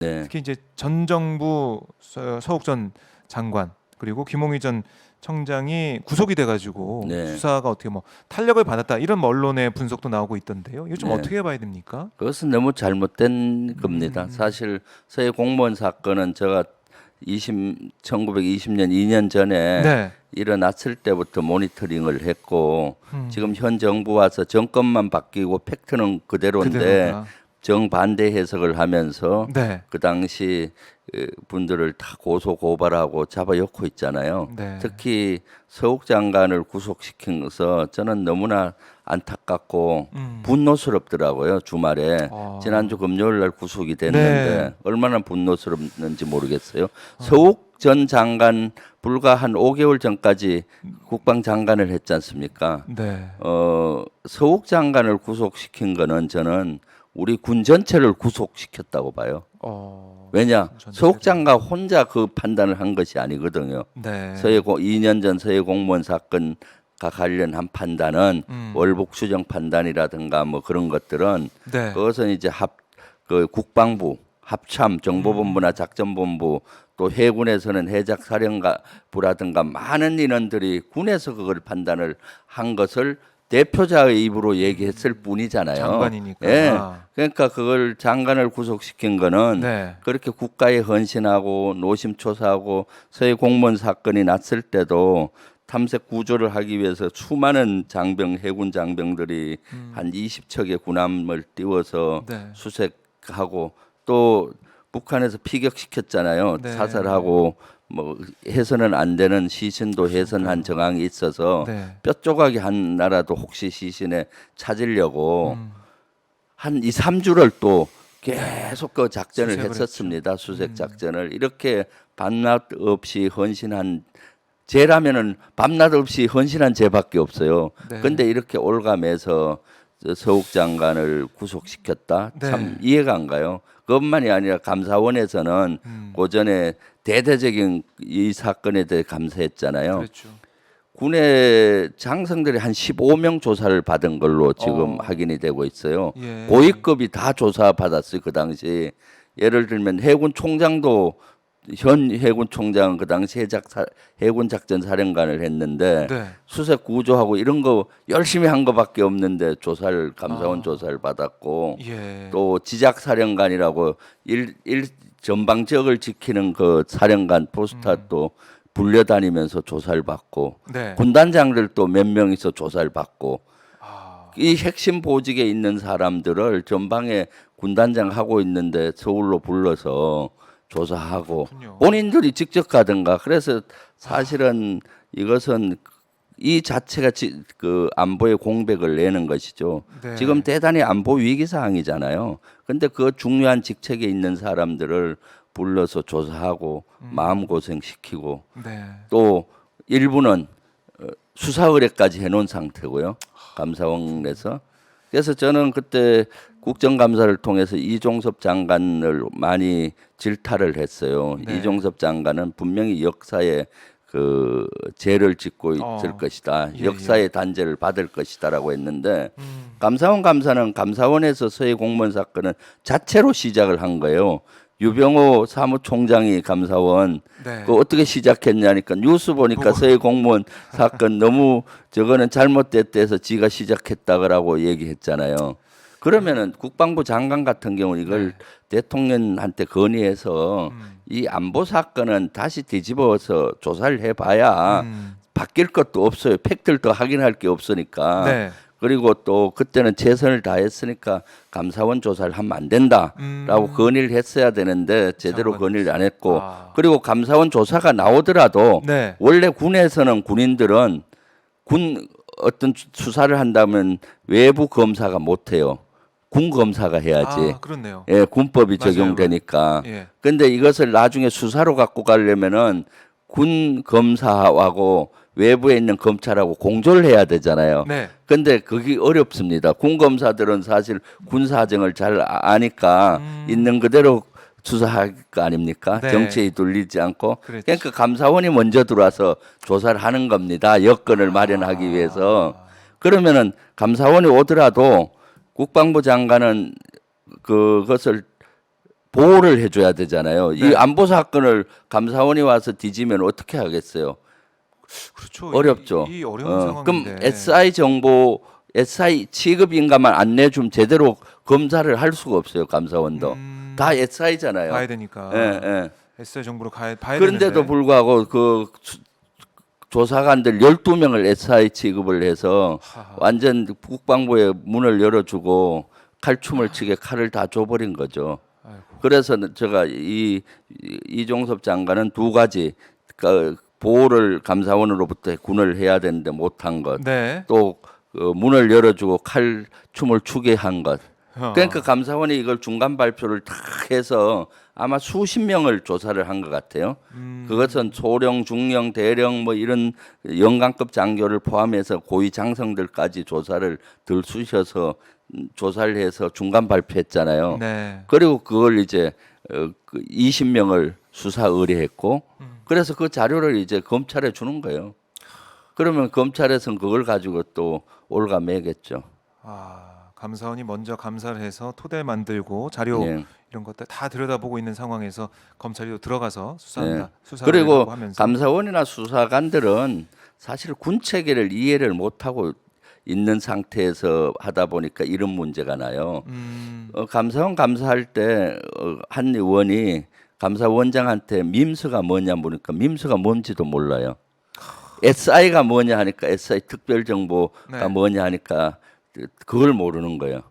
네. 특히 이제 전 정부 서욱 전 장관 그리고 김홍희 전 청장이 구속이 돼가지고 네. 수사가 어떻게 뭐 탄력을 받았다 이런 뭐 언론의 분석도 나오고 있던데요. 이거 좀 네. 어떻게 봐야 됩니까? 그것은 너무 잘못된 겁니다. 사실 서해 공무원 사건은 제가 1920년 2년 전에 네. 일어났을 때부터 모니터링을 했고 음. 지금 현 정부 와서 정권만 바뀌고 팩트는 그대로인데 그대로다. 정반대 해석을 하면서 네. 그 당시 분들을 다 고소 고발하고 잡아넣고 있잖아요. 네. 특히 서욱 장관을 구속시킨 것은 저는 너무나 안타깝고 분노스럽더라고요. 주말에 지난주 금요일 날 구속이 됐는데 네. 얼마나 분노스럽는지 모르겠어요. 서욱 전 장관 불과 한 5개월 전까지 국방장관을 했지 않습니까? 네. 서욱 장관을 구속시킨 거는 저는 우리 군 전체를 구속시켰다고 봐요. 왜냐? 전체를. 서욱 장관 혼자 그 판단을 한 것이 아니거든요. 네. 2년 전 서해 공무원 사건과 관련한 판단은 월북 수정 판단이라든가 뭐 그런 것들은 네. 그것은 이제 그 국방부, 합참, 정보본부나 작전본부 또 해군에서는 해작사령부라든가 많은 인원들이 군에서 그걸 판단을 한 것을 대표자의 입으로 얘기했을 뿐이잖아요. 장관이니까. 예. 그러니까 그걸 장관을 구속시킨 거는 네. 그렇게 국가에 헌신하고 노심초사하고 서해 공무원 사건이 났을 때도 탐색 구조를 하기 위해서 수많은 장병 해군 장병들이 한 20척의 군함을 띄워서 네. 수색하고 또 북한에서 피격시켰잖아요. 네. 사살하고 뭐 해서는 안 되는 시신도 해선한 정황이 있어서 네. 뼈조각이 한 나라도 혹시 시신에 찾으려고 한 2, 3주를 또 계속 그 작전을 수색을 했었습니다. 수색 작전을 이렇게 밤낮 없이 헌신한 죄라면은 밤낮 없이 헌신한 죄밖에 없어요. 네. 근데 이렇게 올가매서 서욱 장관을 구속시켰다. 네. 참 이해가 안 가요. 그것만이 아니라 감사원에서는 고전에 대대적인 이 사건에 대해 감사했잖아요. 그렇죠. 군의 장성들이 한 15명 조사를 받은 걸로 지금 확인이 되고 있어요. 예. 고위급이 다 조사 받았어요. 그 당시 예를 들면 해군 총장도 현 해군 총장은 그 당시 해군 작전 사령관을 했는데 네. 수색 구조하고 이런 거 열심히 한 거밖에 없는데 감사원 조사를 받았고 예. 또 지작 사령관이라고 일 전방 지역을 지키는 그 사령관 포스타도 불려다니면서 조사를 받고 네. 군단장들도 몇 명이서 조사를 받고 아. 이 핵심 보직에 있는 사람들을 전방에 군단장 하고 있는데 서울로 불러서 조사하고 그렇군요. 본인들이 직접 가든가 그래서 사실은 이것은 이 자체가 그 안보의 공백을 내는 것이죠. 네. 지금 대단히 안보 위기 상황이잖아요. 근데 그 중요한 직책에 있는 사람들을 불러서 조사하고 마음고생 시키고 네. 또 일부는 수사 의뢰까지 해놓은 상태고요. 감사원에서. 그래서 저는 그때 국정감사를 통해서 이종섭 장관을 많이 질타를 했어요. 네. 이종섭 장관은 분명히 역사에 그 죄를 짓고 있을 것이다. 예, 역사의 단죄를 받을 것이다라고 했는데 감사원 감사는 감사원에서 서해 공무원 사건은 자체로 시작을 한 거예요. 유병호 사무총장이 감사원 네. 그 어떻게 시작했냐니까 뉴스 보니까 서해 공무원 사건 너무 저거는 잘못됐다 해서 지가 시작했다고 얘기했잖아요. 그러면은 국방부 장관 같은 경우는 이걸 대통령한테 건의해서 이 안보 사건은 다시 뒤집어서 조사를 해봐야 바뀔 것도 없어요. 팩트를 더 확인할 게 없으니까. 네. 그리고 또 그때는 최선을 다했으니까 감사원 조사를 하면 안 된다라고 건의를 했어야 되는데 제대로 장관. 건의를 안 했고 아. 그리고 감사원 조사가 나오더라도 네. 원래 군에서는 군인들은 군 어떤 수사를 한다면 외부 검사가 못 해요. 군 검사가 해야지. 아, 그렇네요. 예, 군법이 맞아요. 적용되니까. 예. 근데 이것을 나중에 수사로 갖고 가려면은 군 검사하고 외부에 있는 검찰하고 공조를 해야 되잖아요. 네. 근데 그게 어렵습니다. 군 검사들은 사실 군 사정을 잘 아니까 있는 그대로 수사할 거 아닙니까? 네. 정치에 돌리지 않고. 그렇지. 그러니까 감사원이 먼저 들어와서 조사를 하는 겁니다. 여건을 마련하기 위해서. 그러면은 감사원이 오더라도 국방부 장관은 그것을 보호를 해줘야 되잖아요. 이 네. 안보 사건을 감사원이 와서 뒤지면 어떻게 하겠어요? 그렇죠. 어렵죠. 이 어려운 그럼 상황인데. SI 정보, SI 취급 인가만 안 내주면 제대로 검사를 할 수가 없어요. 감사원도 다 SI잖아요. 봐야 되니까. 예, 예. SI 정보로 봐야 그런데도 되는데. 불구하고 그 조사관들 12명을 SI 취급을 해서 하하. 완전 국방부에 문을 열어주고 칼춤을 치게 칼을 다 줘버린 거죠. 아이고. 그래서 제가 이종섭 장관은 두 가지 그 보호를 감사원으로부터 군을 해야 되는데 못한 것, 네. 또 문을 열어주고 칼춤을 추게 한 것. 어. 그러니까 감사원이 이걸 중간 발표를 다 해서 아마 수십 명을 조사를 한 것 같아요. 그것은 소령, 중령, 대령 뭐 이런 영관급 장교를 포함해서 고위 장성들까지 조사를 들쑤셔서 조사를 해서 중간 발표했잖아요. 네. 그리고 그걸 이제 그 20명을 수사 의뢰했고 그래서 그 자료를 이제 검찰에 주는 거예요. 그러면 검찰에서는 그걸 가지고 또 올가매겠죠. 감사원이 먼저 감사를 해서 토대 만들고 자료 예. 이런 것들 다 들여다보고 있는 상황에서 검찰이 또 들어가서 수사한다. 네. 수사를 그리고 하고 하면서. 감사원이나 수사관들은 사실 군 체계를 이해를 못하고 있는 상태에서 하다 보니까 이런 문제가 나요. 감사원 감사할 때 한 의원이 감사원장한테 밈스가 뭐냐 물으니까 밈스가 뭔지도 몰라요. SI가 뭐냐 하니까 SI 특별정보가 네. 뭐냐 하니까 그걸 모르는 거예요.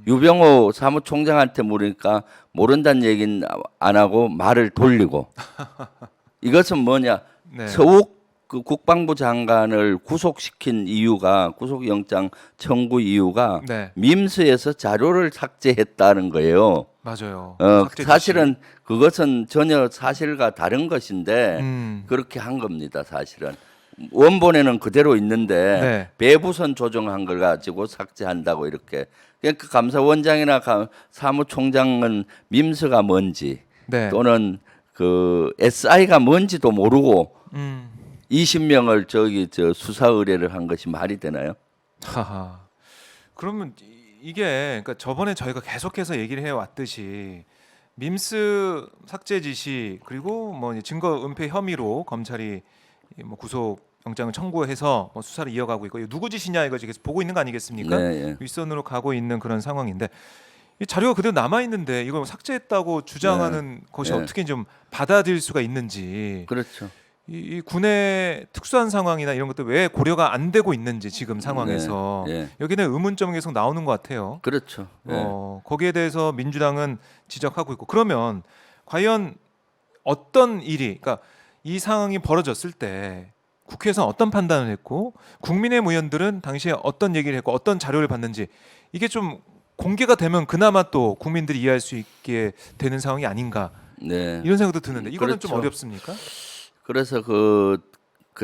유병호 사무총장한테 물으니까 모른다는 얘기는 안 하고 말을 돌리고 이것은 뭐냐 네. 서욱 그 국방부 장관을 구속시킨 이유가 구속영장 청구 이유가 네. 밈스에서 자료를 삭제했다는 거예요. 맞아요. 삭제 사실은 그것은 전혀 사실과 다른 것인데 지시. 그렇게 한 겁니다. 사실은 원본에는 그대로 있는데 네. 배부선 조정한 걸 가지고 삭제한다고 이렇게. 그러니까 감사원장이나 사무총장은 밈스가 뭔지 네. 또는 그 SI가 뭔지도 모르고 20명을 저 수사 의뢰를 한 것이 말이 되나요? 하하. 그러면 이게 그러니까 저번에 저희가 계속해서 얘기를 해 왔듯이 밈스 삭제 지시 그리고 뭐 이제 증거 은폐 혐의로 검찰이 뭐 구속 영장을 청구해서 뭐 수사를 이어가고 있고 이거 누구 짓이냐 이거 지금 보고 있는 거 아니겠습니까? 네, 예. 윗선으로 가고 있는 그런 상황인데 이 자료가 그대로 남아 있는데 이걸 삭제했다고 주장하는 것이 네. 어떻게 좀 받아들일 수가 있는지 그렇죠. 이 군의 특수한 상황이나 이런 것들 왜 고려가 안 되고 있는지 지금 상황에서 네, 네. 여기는 의문점이 계속 나오는 것 같아요. 그렇죠. 예. 거기에 대해서 민주당은 지적하고 있고 그러면 과연 어떤 일이 그러니까 이 상황이 벌어졌을 때 국회에서 어떤 판단을 했고 국민의힘 의원들은 당시에 어떤 얘기를 했고 어떤 자료를 봤는지 이게 좀 공개가 되면 그나마 또 국민들이 이해할 수 있게 되는 상황이 아닌가 네. 이런 생각도 드는데 이거는 좀 그렇죠. 어렵습니까? 그래서 그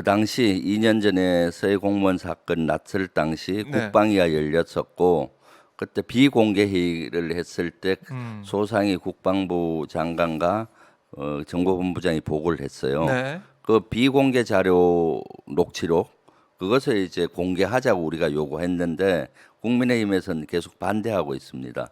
당시 2년 전에 서해 공무원 사건 났을 당시 네. 국방위가 열렸었고 그때 비공개 회의를 했을 때 소상희 국방부 장관과 정보본부장이 보고를 했어요. 네. 그 비공개 자료 녹취록 그것을 이제 공개하자고 우리가 요구했는데 국민의힘에서는 계속 반대하고 있습니다.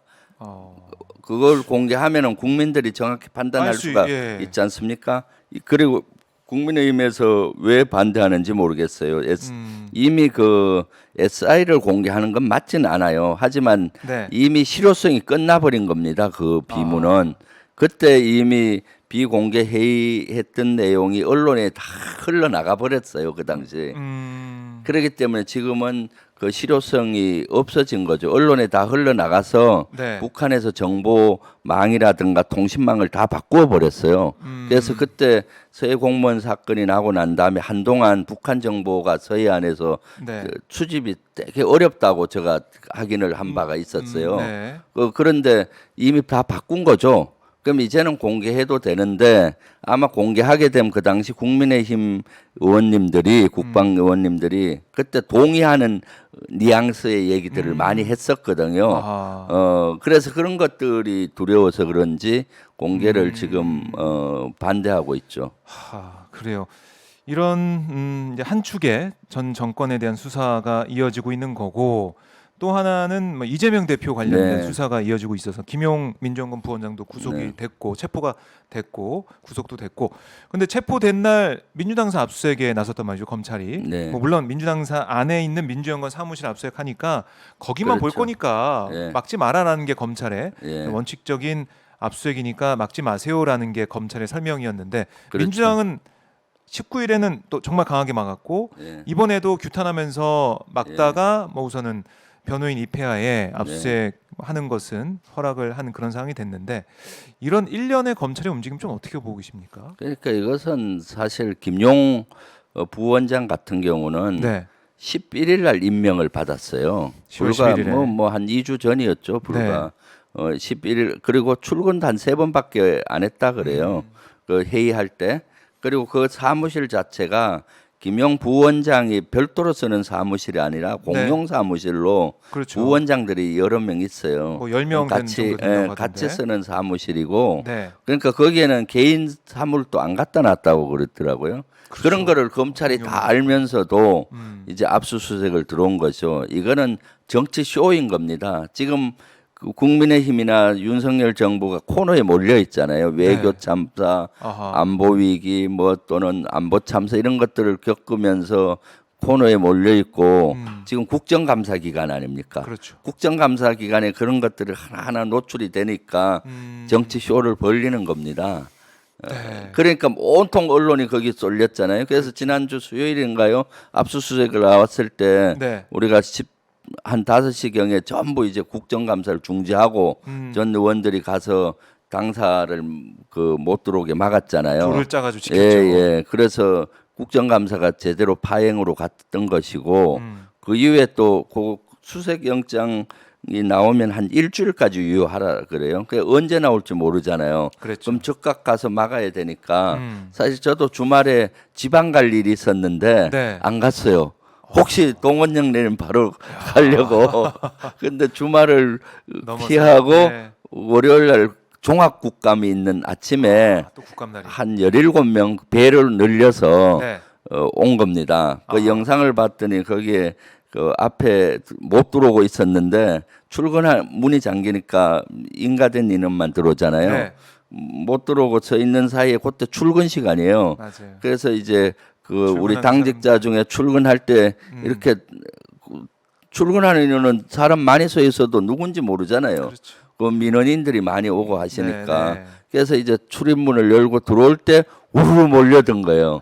그걸 공개하면은 국민들이 정확히 판단할 알 수- 수가 예. 있지 않습니까? 그리고 국민의힘에서 왜 반대하는지 모르겠어요. 이미 그 SI를 공개하는 건 맞지는 않아요. 하지만 네. 이미 실효성이 끝나버린 겁니다. 그 비문은 그때 이미 비공개 회의했던 내용이 언론에 다 흘러나가 버렸어요. 그 당시. 그렇기 때문에 지금은 그 실효성이 없어진 거죠. 언론에 다 흘러나가서 네. 북한에서 정보망이라든가 통신망을 다 바꾸어 버렸어요. 그래서 그때 서해 공무원 사건이 나고 난 다음에 한동안 북한 정보가 서해안에서 네. 그 수집이 되게 어렵다고 제가 확인을 한 바가 있었어요. 네. 그런데 이미 다 바꾼 거죠. 그럼 이제는 공개해도 되는데 아마 공개하게 되면 그 당시 국민의힘 의원님들이 국방 의원님들이 그때 동의하는 뉘앙스의 얘기들을 많이 했었거든요. 그래서 그런 것들이 두려워서 그런지 공개를 지금 반대하고 있죠. 그래요. 이런 이제 한 축의 전 정권에 대한 수사가 이어지고 있는 거고 또 하나는 뭐 이재명 대표 관련된 네. 수사가 이어지고 있어서 김용 민정검 부원장도 구속이 네. 됐고 체포가 됐고 구속도 됐고 근데 체포된 날 민주당사 압수수색에 나섰단 말이죠 검찰이. 네. 뭐 물론 민주당사 안에 있는 민주연구원 사무실 압수수색하니까 거기만 볼 그렇죠. 거니까 예. 막지 마라라는 게 검찰의 예. 원칙적인 압수수색이니까 막지 마세요라는 게 검찰의 설명이었는데 그렇죠. 민주당은 19일에는 또 정말 강하게 막았고 예. 이번에도 규탄하면서 막다가 뭐 우선은 변호인 입회하에 압수수색 하는 것은 허락을 하는 그런 상황이 됐는데 이런 일련의 검찰의 움직임 좀 어떻게 보고 계십니까? 그러니까 이것은 사실 김용 부원장 같은 경우는 네. 11일 날 임명을 받았어요. 10월 불과 11일 에. 뭐 한 2주 전이었죠. 불과 네. 11일 그리고 출근도 한 3번밖에 안 했다 그래요. 그 회의할 때. 그리고 그 사무실 자체가 김용 부원장이 별도로 쓰는 사무실이 아니라 공용 사무실로 그렇죠. 부원장들이 여러 명 있어요. 뭐 10명 같이 정도 된다고 하던데. 같이 쓰는 사무실이고 네. 그러니까 거기에는 개인 사물도 안 갖다 놨다고 그랬더라고요. 그렇죠. 그런 거를 검찰이 다 알면서도 이제 압수수색을 들어온 거죠. 이거는 정치 쇼인 겁니다. 지금 그 국민의힘이나 윤석열 정부가 코너에 몰려 있잖아요. 외교 참사, 아하. 안보 위기 뭐 또는 안보 참사 이런 것들을 겪으면서 코너에 몰려 있고 지금 국정감사 기간 아닙니까? 그렇죠. 국정감사 기간에 그런 것들이 하나하나 노출이 되니까 정치 쇼를 벌리는 겁니다. 네. 그러니까 온통 언론이 거기 쏠렸잖아요. 그래서 지난주 수요일인가요? 압수수색을 나왔을 때 네. 우리가 한 5시경에 전부 이제 국정감사를 중지하고 전 의원들이 가서 당사를 그 못 들어오게 막았잖아요. 줄을 짜가지고 지켰죠. 예. 그래서 국정감사가 제대로 파행으로 갔던 것이고 그 이후에 또 그 수색영장이 나오면 한 일주일까지 유효하라 그래요. 그 언제 나올지 모르잖아요. 그랬죠. 그럼 즉각 가서 막아야 되니까 사실 저도 주말에 지방 갈 일이 있었는데 네. 안 갔어요. 혹시 동원령 내면 바로 가려고. 근데 주말을 넘어서. 피하고 네. 월요일 날 종합국감이 있는 아침에 또 국감날이. 한 17명 배를 늘려서 네. 온 겁니다. 그 아하. 영상을 봤더니 거기에 그 앞에 못 들어오고 있었는데 출근할 문이 잠기니까 인가된 인원만 들어오잖아요. 네. 못 들어오고 서 있는 사이에 그때 출근 시간이에요. 맞아요. 그래서 이제 그 우리 출근하는 당직자 중에 출근할 때 이렇게 출근하는 이유는 사람 많이 서 있어도 누군지 모르잖아요. 그렇죠. 그 민원인들이 많이 오고 하시니까 네. 그래서 이제 출입문을 열고 들어올 때 우르르 몰려든 거예요.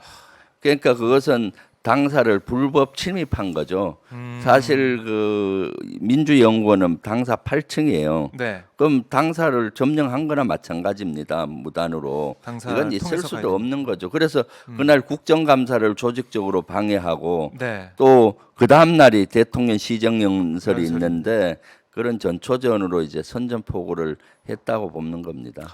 그러니까 그것은 당사를 불법 침입한 거죠. 사실 그 민주연구원은 당사 8층이에요. 네. 그럼 당사를 점령한 거나 마찬가지입니다. 무단으로. 당사 이건 있을 통해서 가야 수도 없는 거죠. 그래서 그날 국정감사를 조직적으로 방해하고 네. 또 그 다음 날이 대통령 시정연설이 연설이. 있는데 그런 전초전으로 이제 선전포고를 했다고 보는 겁니다.